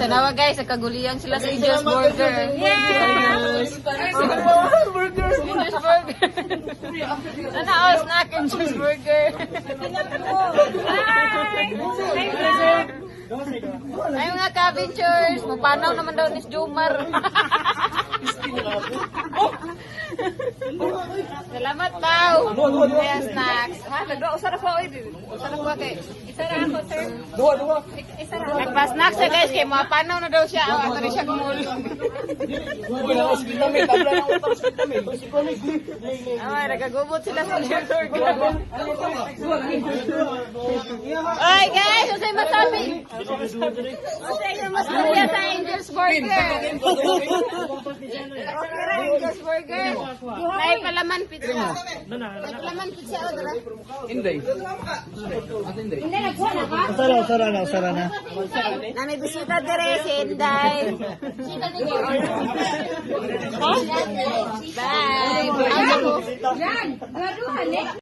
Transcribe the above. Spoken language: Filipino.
Tanawa guys, kagulian sila sa Angel's Burger. Yes! Burger! Angel's Burger. Tanawa, snack Angel's Burger. Ay mga cabinchers, mapanaw naman daw ni Jomar. Salamat daw. Kaya snacks. Ha, nagdaw usara ko usara ko kay. Isa ra ako sir. Dua. Isa ra. Nagpa-snacks siya guys kay mapanaw na daw siya. Ato rin siya kumul. Ay, nagagubot sila sa burger. Ay guys, usay masabi. Usay yung masaya sa Angel's Burger. Angel's Burger. May palaman pizza. May palaman pizza o dala. Hindi. Usara na. Na may bisita dire si Inday. Bye. Bye.